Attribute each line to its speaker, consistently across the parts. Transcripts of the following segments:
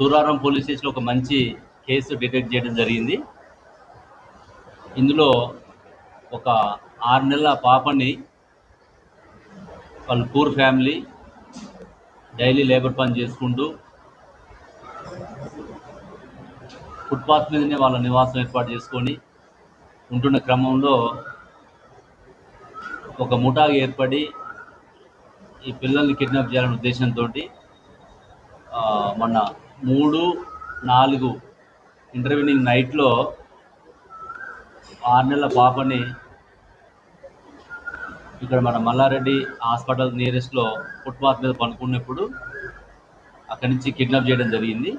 Speaker 1: Suraram police స్టేషన్లో ఒక మంచి కేసు డిటెక్ట్ చేయడం జరిగింది. ఇందులో ఒక 6 నెలల పాపని వాళ్ళు పూర్ ఫ్యామిలీ డైలీ లేబర్ పని చేసుకుంటూ ఫుట్పాత్ మీదనే వాళ్ళ నివాసం ఏర్పాటు చేసుకొని ఉంటున్న క్రమంలో ఒక ముఠా ఏర్పడి ఈ పిల్లల్ని కిడ్నాప్ చేయాలనే ఉద్దేశంతో మొన్న 3-4 ఇంటర్వ్యూనింగ్ నైట్లో 6 నెలల పాపని ఇక్కడ మన మల్లారెడ్డి హాస్పిటల్ నియరెస్ట్లో ఫుట్పాత్ మీద పనుకున్నప్పుడు అక్కడి నుంచి కిడ్నాప్ చేయడం జరిగింది.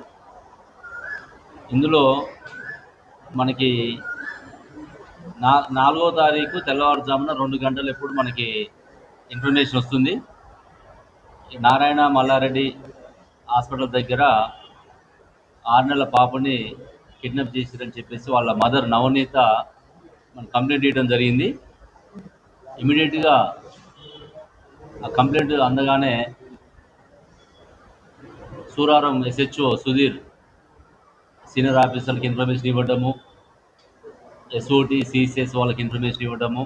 Speaker 1: ఇందులో మనకి 4వ తారీఖు తెల్లవారుజామున 2 గంటలు ఎప్పుడు మనకి ఇన్ఫర్మేషన్ వస్తుంది. నారాయణ మల్లారెడ్డి హాస్పిటల్ దగ్గర 6 నెలల పాపని కిడ్నాప్ చేశారని చెప్పేసి వాళ్ళ మదర్ నవనీత మనకు కంప్లైంట్ ఇవ్వడం జరిగింది. ఇమీడియట్గా ఆ కంప్లైంట్ అందగానే సూరారం SHO సుధీర్ సీనియర్ ఆఫీసర్కి ఇన్ఫర్మేషన్ ఇవ్వడము, SOT CCS వాళ్ళకి ఇన్ఫర్మేషన్ ఇవ్వడము,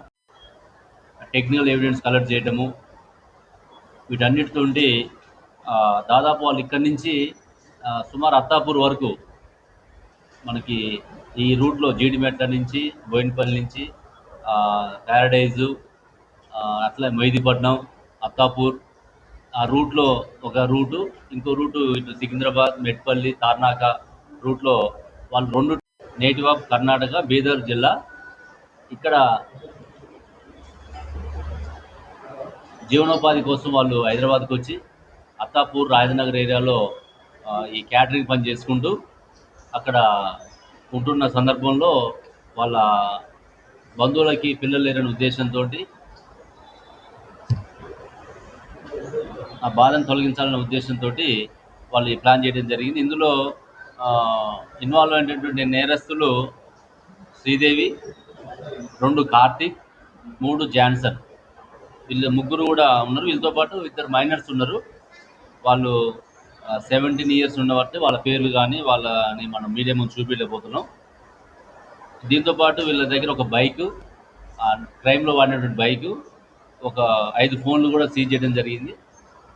Speaker 1: టెక్నికల్ ఎవిడెన్స్ కలెక్ట్ చేయడము, వీటన్నిటితో దాదాపు వాళ్ళు ఇక్కడి నుంచి సుమారు అత్తాపూర్ వరకు మనకి ఈ రూట్లో జీడిమెట్ల నుంచి బోయినపల్లి నుంచి ప్యారడైజు అట్లా మెహదీపట్నం అత్తాపూర్ ఆ రూట్లో ఒక రూటు, ఇంకో రూటు ఇటు సికింద్రాబాద్ మెట్పల్లి తార్నాక రూట్లో వాళ్ళు 2 నేటివ్ ఆఫ్ కర్ణాటక బీదర్ జిల్లా. ఇక్కడ జీవనోపాధి కోసం వాళ్ళు హైదరాబాద్కి వచ్చి అత్తాపూర్ రాజనగర్ ఏరియాలో ఈ క్యాటరింగ్ పని చేసుకుంటూ అక్కడ ఉంటున్న సందర్భంలో వాళ్ళ బంధువులకి పిల్లలు లేరనే ఉద్దేశంతో ఆ బాధను తొలగించాలనే ఉద్దేశంతో వాళ్ళు ఈ ప్లాన్ చేయడం జరిగింది. ఇందులో ఇన్వాల్వ్ అయినటువంటి నేరస్తులు శ్రీదేవి, 2 కార్తీక్, 3 జాన్సన్, వీళ్ళు ముగ్గురు కూడా ఉన్నారు. వీళ్ళతో పాటు 2 మైనర్స్ ఉన్నారు. వాళ్ళు 17 ఇయర్స్ ఉన్నవాటి వాళ్ళ పేర్లు కానీ వాళ్ళని మనం మీడియా ముందు చూపించలేకపోతున్నాం. దీంతోపాటు వీళ్ళ దగ్గర ఒక బైకు, క్రైమ్లో వాడినటువంటి బైకు, ఒక 5 ఫోన్లు కూడా సీజ్ చేయడం జరిగింది.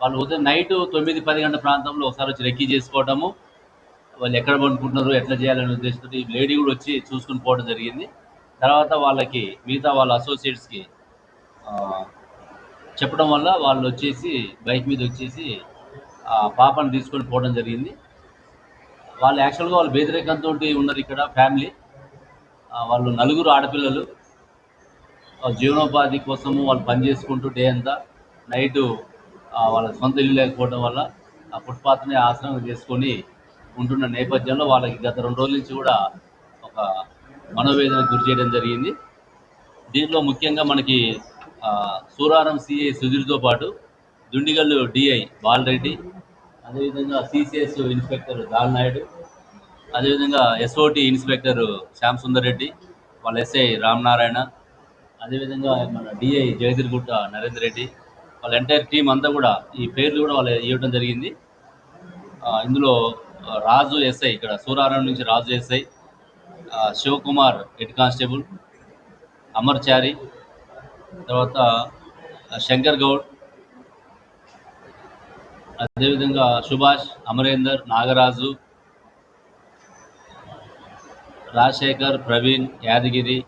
Speaker 1: వాళ్ళు ఉదయం నైట్ 9-10 గంటల ప్రాంతంలో ఒకసారి వచ్చి రెక్కీ చేసుకోవడము, వాళ్ళు ఎక్కడ పడుకుంటున్నారు ఎట్లా చేయాలనే ఉద్దేశంతో ఈ లేడీ కూడా వచ్చి చూసుకుని పోవడం జరిగింది. తర్వాత వాళ్ళకి మిగతా వాళ్ళ అసోసియేట్స్కి చెప్పడం వల్ల వాళ్ళు వచ్చేసి బైక్ మీద వచ్చేసి ఆ పాపను తీసుకొని పోవడం జరిగింది. వాళ్ళు యాక్చువల్గా వాళ్ళు బేదరికంతో ఉన్నారు ఇక్కడ ఫ్యామిలీ. వాళ్ళు 4 ఆడపిల్లలు. జీవనోపాధి కోసము వాళ్ళు పని చేసుకుంటూ డే అంతా నైటు వాళ్ళ సొంత ఇల్లు లేకపోవడం వల్ల ఆ ఫుట్పాత్ని ఆశ్రమం చేసుకొని ఉంటున్న నేపథ్యంలో వాళ్ళకి గత 2 రోజుల నుంచి కూడా ఒక మనోవేదనకు గురి చేయడం జరిగింది. దీంట్లో ముఖ్యంగా మనకి సూరారం CI సుధీర్తో పాటు దుండిగల్లు DI బాలరెడ్డి, అదేవిధంగా CCS ఇన్స్పెక్టర్ దాల్నాయుడు, అదేవిధంగా SOT ఇన్స్పెక్టర్ శ్యామ్ సుందర్ రెడ్డి, వాళ్ళ SI రామనారాయణ, అదేవిధంగా మన DI జయదిర్గుట్ట నరేందర్ రెడ్డి, వాళ్ళ ఎంటైర్ టీం అంతా కూడా ఈ పేర్లు కూడా వాళ్ళు ఇవ్వడం జరిగింది. ఇందులో రాజు SI, ఇక్కడ సూరారం నుంచి రాజు SI, శివకుమార్ హెడ్ కానిస్టేబుల్, అమర్చారి, తర్వాత శంకర్ గౌడ్, అదేవిధంగా సుభాష్, అమరేందర్, నాగరాజు, రాజశేఖర్, ప్రవీణ్, యాదగిరి,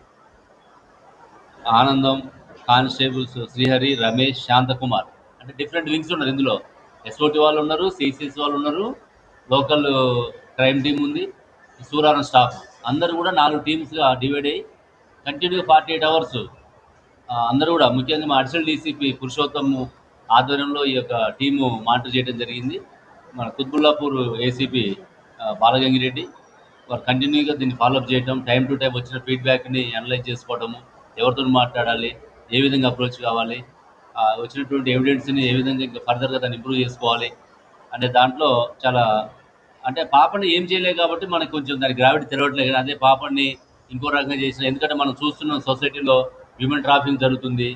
Speaker 1: ఆనందం, కానిస్టేబుల్స్ శ్రీహరి, రమేష్, శాంతకుమార్, అంటే డిఫరెంట్ వింగ్స్ ఉన్నారు. ఇందులో SOT వాళ్ళు ఉన్నారు, CCS వాళ్ళు ఉన్నారు, లోకల్ క్రైమ్ టీం ఉంది, సూరారం స్టాఫ్ అందరూ కూడా 4 టీమ్స్గా డివైడ్ అయ్యి కంటిన్యూగా 48 అవర్స్ అందరూ కూడా ముఖ్యంగా మా అడిషనల్ DCP పురుషోత్తమ్ ఆధ్వర్యంలో ఈ యొక్క టీము మానిటర్ చేయడం జరిగింది. మన కుత్బుల్లాపూర్ ACP బాలగంగిరెడ్డి వారు కంటిన్యూగా దీన్ని ఫాలోఅప్ చేయడం, టైం టు టైం వచ్చిన ఫీడ్బ్యాక్ని అనలైజ్ చేసుకోవడము, ఎవరితో మాట్లాడాలి, ఏ విధంగా అప్రోచ్ కావాలి, వచ్చినటువంటి ఎవిడెన్స్ని ఏ విధంగా ఇంకా ఫర్దర్గా దాన్ని ఇంప్రూవ్ చేసుకోవాలి అనే దాంట్లో చాలా, అంటే పాపని ఏం చేయలేదు కాబట్టి మనకు కొంచెం దాని గ్రావిటీ తెలవట్లేదు. కానీ అదే పాపని ఇంకో రకంగా చేసిన, ఎందుకంటే మనం చూస్తున్న సొసైటీలో హ్యూమన్ ట్రాఫికింగ్ జరుగుతుంది,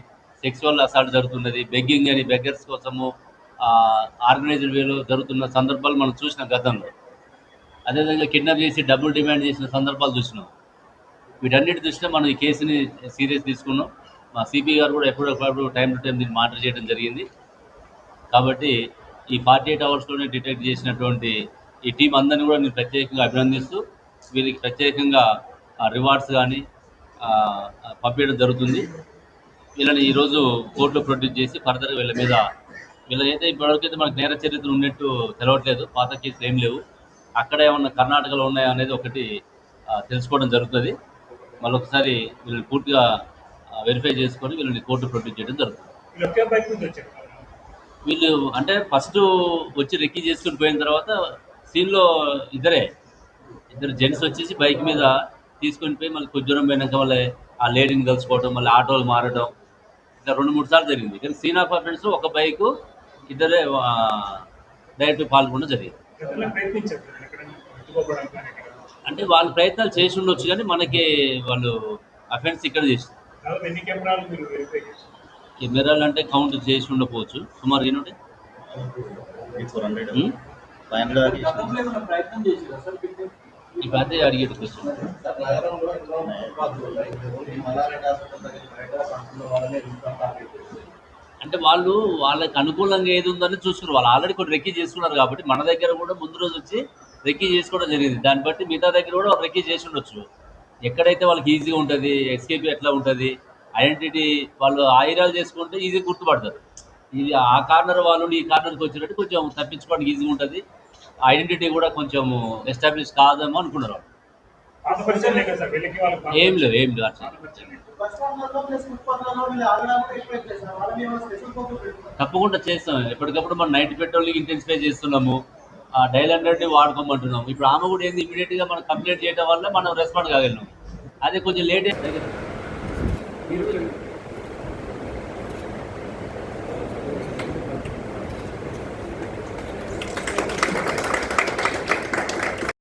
Speaker 1: సెక్సువల్ అసాల్ట్ జరుగుతున్నది, బెగ్గింగ్ అని బెగ్గర్స్ కోసము ఆర్గనైజ్డ్ వేలో జరుగుతున్న సందర్భాలు మనం చూసిన గతంలో. అదేవిధంగా కిడ్నాప్ చేసి డబ్బులు డిమాండ్ చేసిన సందర్భాలు చూసినాం. వీటన్నిటి దృష్ట్యా మనం ఈ కేసుని సీరియస్ తీసుకున్నాం. మా సిపి గారు కూడా ఎప్పటికప్పుడు టైం టు టైం దీన్ని మానిటర్ చేయడం జరిగింది. కాబట్టి ఈ 48 అవర్స్లోనే డిటెక్ట్ చేసినటువంటి ఈ టీం అందరినీ కూడా నేను ప్రత్యేకంగా అభినందిస్తూ వీళ్ళకి ప్రత్యేకంగా రివార్డ్స్ కానీ పంపించడం జరుగుతుంది. వీళ్ళని ఈరోజు కోర్టులో ప్రొడ్యూస్ చేసి ఫర్దర్గా వీళ్ళకైతే ఇప్పటివరకైతే మనకు నేర చరిత్ర ఉన్నట్టు తెలవట్లేదు. పాత కేసులు ఏం లేవు. అక్కడ ఏమన్నా కర్ణాటకలో ఉన్నాయా అనేది ఒకటి తెలుసుకోవడం జరుగుతుంది. మళ్ళొకసారి వీళ్ళని పూర్తిగా వెరిఫై చేసుకొని వీళ్ళని కోర్టు ప్రొడ్యూస్ చేయడం జరుగుతుంది. వీళ్ళు అంటే ఫస్ట్ వచ్చి రెక్కీ చేసుకుని పోయిన తర్వాత సీన్లో ఇద్దరు జెంట్స్ వచ్చేసి బైక్ మీద తీసుకొని పోయి మళ్ళీ కొంచెం దూరం పోయినాక మళ్ళీ ఆ లేడీని కలుసుకోవడం, మళ్ళీ ఆటోలు మారడం, ఇట్లా 2-3 సార్లు జరిగింది. కానీ సీన్ ఆఫ్ అఫెన్స్ ఒక బైకు ఇద్దరే డైరెక్ట్ పాల్గొనడం జరిగింది. అంటే వాళ్ళు ప్రయత్నాలు చేసి ఉండొచ్చు, కానీ మనకి వాళ్ళు అఫెన్స్ ఇక్కడ చేస్తారు. కెమెరాలు అంటే కౌంట్ చేసి ఉండకపోవచ్చు, సుమారు ఏంటంటే 500 ఇప్పుడు అదే అడిగేది క్వశ్చన్. అంటే వాళ్ళకి అనుకూలంగా ఏది ఉందని చూసుకున్నారు. వాళ్ళు ఆల్రెడీ కొన్ని రెక్కీ చేసుకున్నారు కాబట్టి మన దగ్గర కూడా ముందు రోజు వచ్చి రెక్కీ చేసుకోవడం జరిగింది. దాన్ని బట్టి మిగతా దగ్గర కూడా వాళ్ళు రెక్కీ చేసి ఉండొచ్చు. ఎక్కడైతే వాళ్ళకి ఈజీగా ఉంటుంది, ఎస్కేప్ ఎట్లా ఉంటుంది, ఐడెంటిటీ వాళ్ళు ఆయిరాలు చేసుకుంటే ఈజీ గుర్తుపడతారు. ఇది ఆ కార్నర్ వాళ్ళు ఈ కార్నర్కి వచ్చినట్టు కొంచెం తప్పించుకోవడానికి ఈజీగా ఉంటుంది. ఐడెంటిటీ కూడా కొంచెం ఎస్టాబ్లిష్ కాదేమో అనుకున్నారు వాళ్ళు. ఏం లేవు అట్లా తప్పకుండా చేస్తాం. ఎప్పటికప్పుడు మనం నైట్ పెట్రోలింగ్ ఇంటెన్సిఫై చేస్తున్నాము. డైల్ 100ని వాడుకోమంటున్నాం. ఇప్పుడు ఆమె కూడా ఏంది ఇమీడియట్గా మనం కంప్లైంట్ చేయడం వల్ల మనం రెస్పాండ్ కాగలిగినాం. అదే కొంచెం లేట్